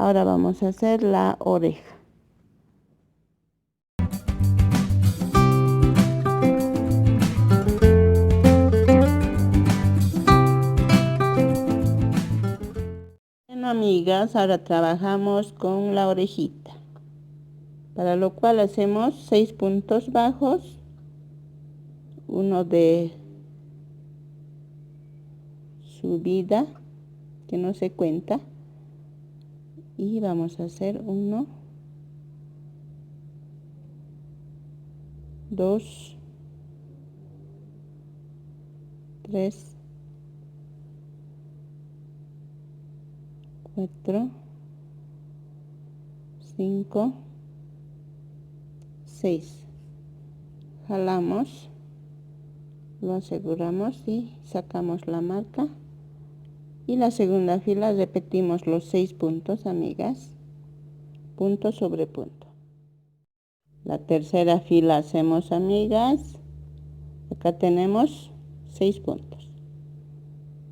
Ahora vamos a hacer la oreja. Bueno, amigas, ahora trabajamos con la orejita, para lo cual hacemos 6 puntos bajos, uno de subida que no se cuenta, y vamos a hacer 1, 2, 3, 4, 5, 6. Jalamos, lo aseguramos y sacamos la marca. Y la segunda fila repetimos los 6 puntos, amigas, punto sobre punto. La tercera fila hacemos, amigas, acá tenemos 6 puntos.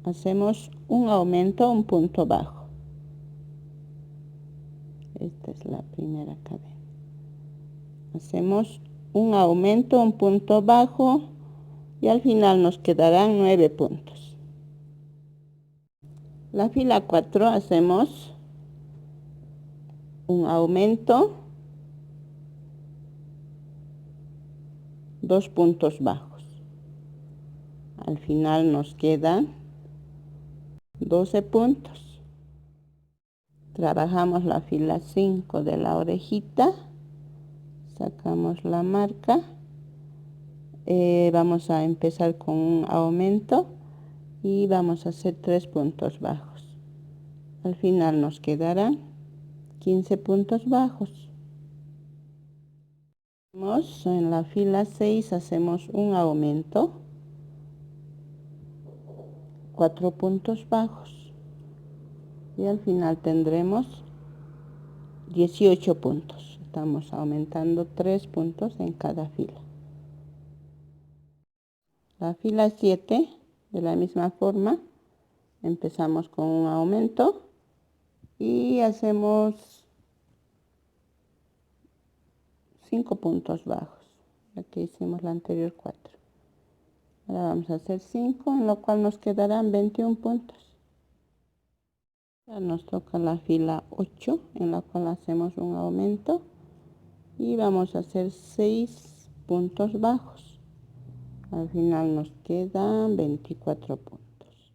Hacemos un aumento, un punto bajo. Esta es la primera cadena. Hacemos un aumento, un punto bajo, y al final nos quedarán 9 puntos. La fila 4 hacemos un aumento, 2 puntos bajos. Al final nos quedan 12 puntos. Trabajamos la fila 5 de la orejita, sacamos la marca, vamos a empezar con un aumento y vamos a hacer 3 puntos bajos. Al final nos quedarán 15 puntos bajos. En la fila 6 hacemos un aumento, 4 puntos bajos, y al final tendremos 18 puntos. Estamos aumentando 3 puntos en cada fila. La fila 7, de la misma forma, empezamos con un aumento y hacemos 5 puntos bajos. Aquí hicimos la anterior 4. Ahora vamos a hacer 5, en lo cual nos quedarán 21 puntos. Ya nos toca la fila 8, en la cual hacemos un aumento y vamos a hacer 6 puntos bajos. Al final nos quedan 24 puntos.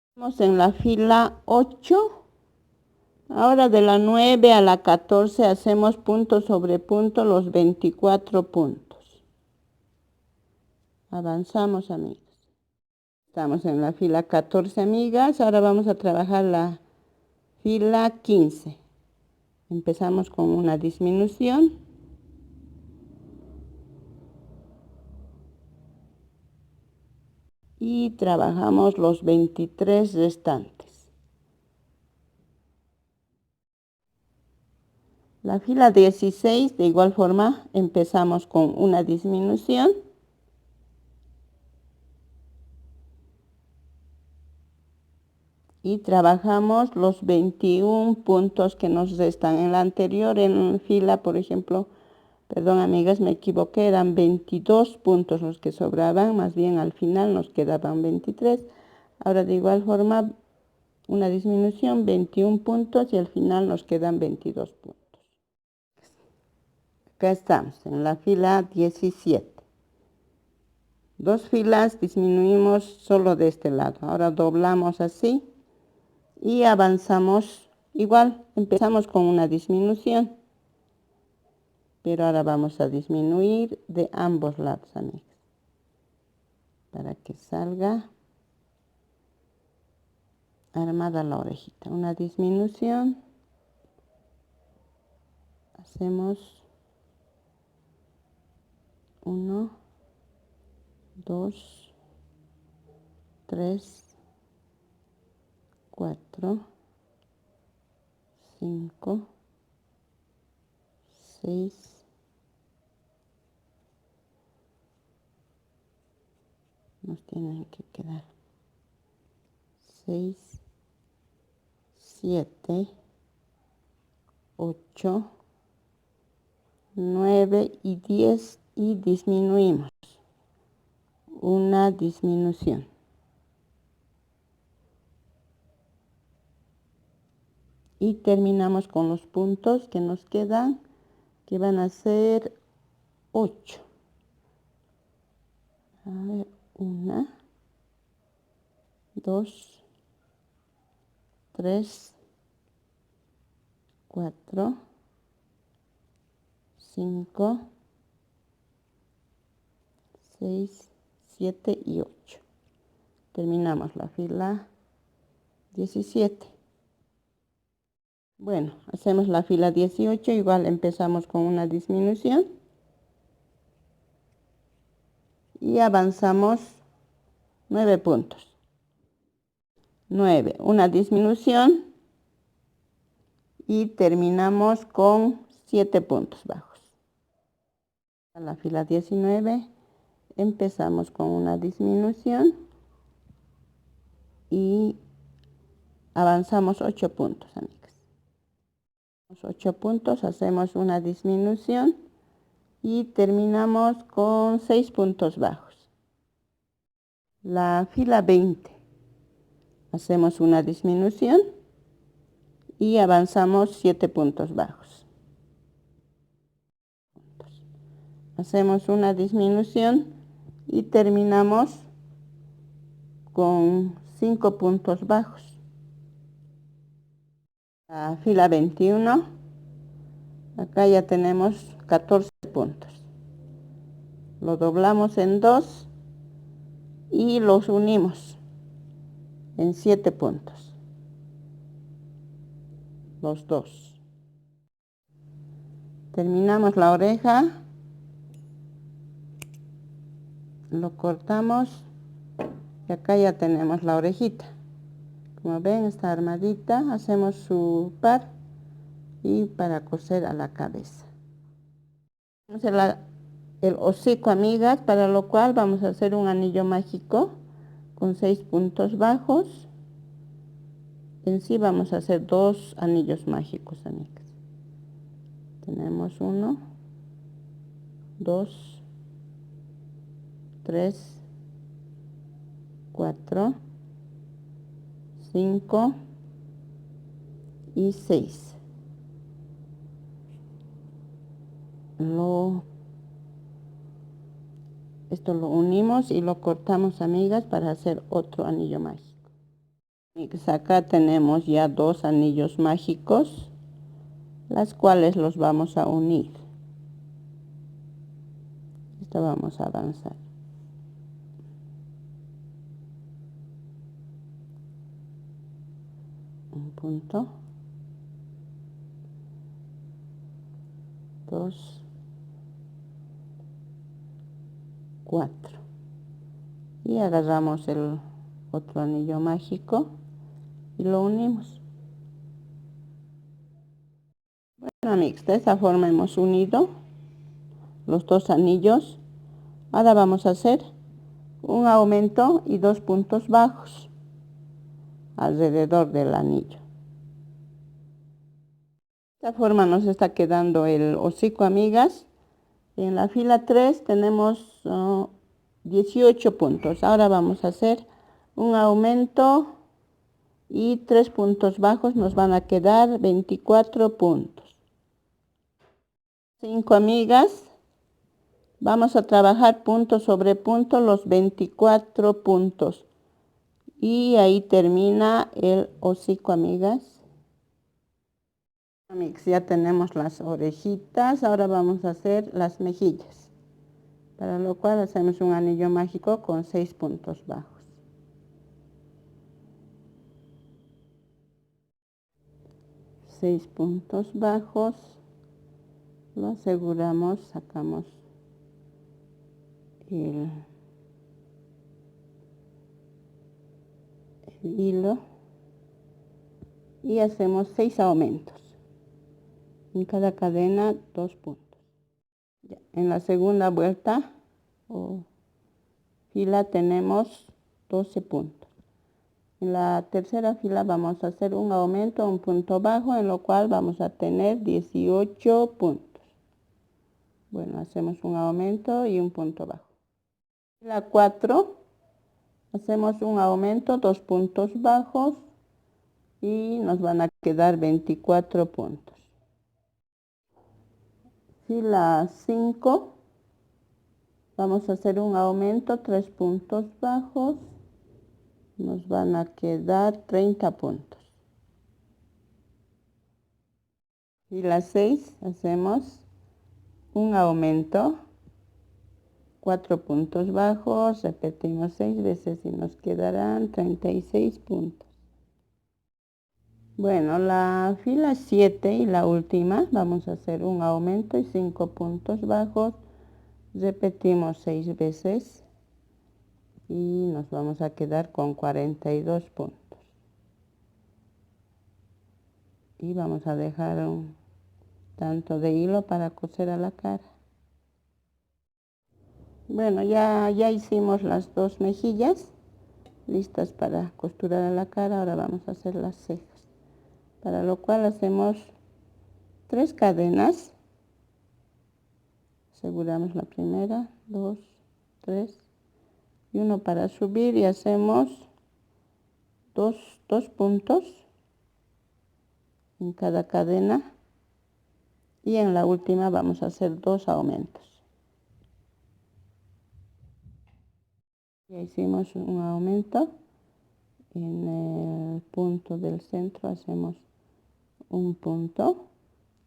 Estamos en la fila 8. Ahora de la 9 a la 14 hacemos punto sobre punto los 24 puntos. Avanzamos, amigas. Estamos en la fila 14, amigas. Ahora vamos a trabajar la fila 15. Empezamos con una disminución. Y trabajamos los 23 restantes. La fila 16, de igual forma, empezamos con una disminución. Y trabajamos los 21 puntos que nos restan. En la anterior, en fila, por ejemplo, perdón, amigas, me equivoqué, eran 22 puntos los que sobraban, más bien al final nos quedaban 23. Ahora de igual forma, una disminución, 21 puntos y al final nos quedan 22 puntos. Acá estamos, en la fila 17. 2 filas disminuimos solo de este lado. Ahora doblamos así y avanzamos igual. Empezamos con una disminución, pero ahora vamos a disminuir de ambos lados, amigas, para que salga armada la orejita. Una disminución, hacemos 1, 2, 3, 4, 5, 6, nos tienen que quedar 6, 7, 8, 9 y 10 y disminuimos. Una disminución. Y terminamos con los puntos que nos quedan, que van a ser 8. A ver, 1, 2, 3, 4, 5, 6, 7 y 8. Terminamos la fila 17. Bueno, hacemos la fila 18, igual empezamos con una disminución. Y avanzamos 9 puntos. 9, una disminución. Y terminamos con 7 puntos bajos. A la fila 19 empezamos con una disminución y avanzamos 8 puntos, amigas. 8 puntos, hacemos una disminución y terminamos con 6 puntos bajos. La fila 20 hacemos una disminución y avanzamos 7 puntos bajos. Hacemos una disminución y terminamos con 5 puntos bajos. La fila 21, acá ya tenemos 14 puntos. Lo doblamos en 2 y los unimos en 7 puntos. Los dos. Terminamos la oreja. Lo cortamos y acá ya tenemos la orejita. Como ven, está armadita. Hacemos su par y para coser a la cabeza. El hocico, amigas, para lo cual vamos a hacer un anillo mágico con 6 puntos bajos. En sí vamos a hacer 2 anillos mágicos, amigas. Tenemos 1, 2, 3, 4, 5 y 6. Esto lo unimos y lo cortamos, amigas, para hacer otro anillo mágico. Acá tenemos ya 2 anillos mágicos, las cuales los vamos a unir. Esto vamos a avanzar. Un punto. 2, 4. Y agarramos el otro anillo mágico y lo unimos. Bueno, amigos, de esta forma hemos unido los 2 anillos. Ahora vamos a hacer un aumento y 2 puntos bajos alrededor del anillo. De esta forma nos está quedando el hocico, amigas. En la fila 3 tenemos 18 puntos. Ahora vamos a hacer un aumento y 3 puntos bajos. Nos van a quedar 24 puntos. 5, amigas. Vamos a trabajar punto sobre punto los 24 puntos. Y ahí termina el hocico, amigas. Amigos, ya tenemos las orejitas. Ahora vamos a hacer las mejillas. Para lo cual hacemos un anillo mágico con 6 puntos bajos. 6 puntos bajos. Lo aseguramos, sacamos el hilo y hacemos 6 aumentos. En cada cadena 2 puntos. Ya, en la segunda vuelta o fila tenemos 12 puntos. En la tercera fila vamos a hacer un aumento, un punto bajo, en lo cual vamos a tener 18 puntos. Bueno, hacemos un aumento y un punto bajo. Fila 4, hacemos un aumento, 2 puntos bajos y nos van a quedar 24 puntos. Fila 5, vamos a hacer un aumento, 3 puntos bajos, nos van a quedar 30 puntos. Fila 6, hacemos un aumento, 4 puntos bajos, repetimos 6 veces y nos quedarán 36 puntos. Bueno, la fila 7 y la última, vamos a hacer un aumento y 5 puntos bajos, repetimos 6 veces y nos vamos a quedar con 42 puntos. Y vamos a dejar un tanto de hilo para coser a la cara. Bueno, ya hicimos las dos mejillas listas para costurar a la cara. Ahora vamos a hacer las cejas, para lo cual hacemos 3 cadenas. Aseguramos la primera, 2, 3 y 1 para subir, y hacemos dos puntos en cada cadena, y en la última vamos a hacer 2 aumentos. Ya hicimos un aumento. En el punto del centro hacemos un punto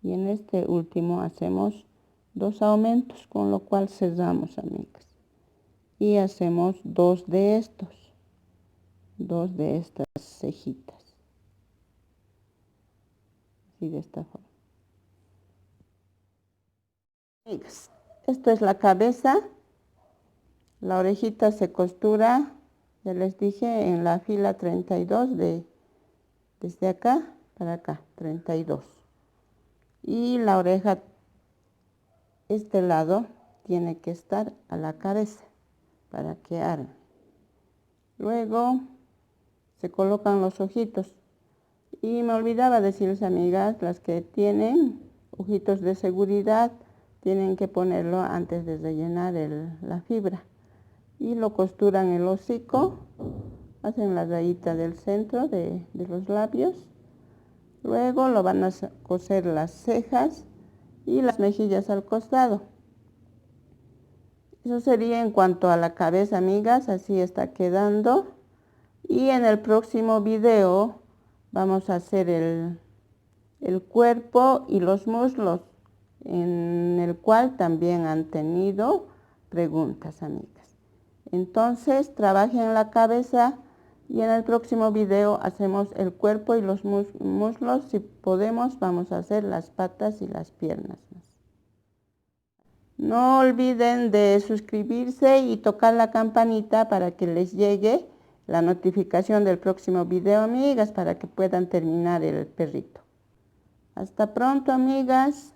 y en este último hacemos 2 aumentos, con lo cual cerramos, amigas, y hacemos 2 de estas cejitas, así de esta forma. Amigas, esto es la cabeza. La orejita se costura, ya les dije, en la fila 32 desde acá para acá, 32. Y la oreja, este lado, tiene que estar a la cabeza para que arme. Luego se colocan los ojitos. Y me olvidaba decirles, amigas, las que tienen ojitos de seguridad, tienen que ponerlo antes de rellenar la fibra. Y lo costuran el hocico, hacen la rayita del centro de los labios. Luego lo van a coser las cejas y las mejillas al costado. Eso sería en cuanto a la cabeza, amigas. Así está quedando. Y en el próximo video vamos a hacer el cuerpo y los muslos, en el cual también han tenido preguntas, amigas. Entonces trabajen la cabeza y en el próximo video hacemos el cuerpo y los muslos. Si podemos, vamos a hacer las patas y las piernas. No olviden de suscribirse y tocar la campanita para que les llegue la notificación del próximo video, amigas, para que puedan terminar el perrito. Hasta pronto, amigas.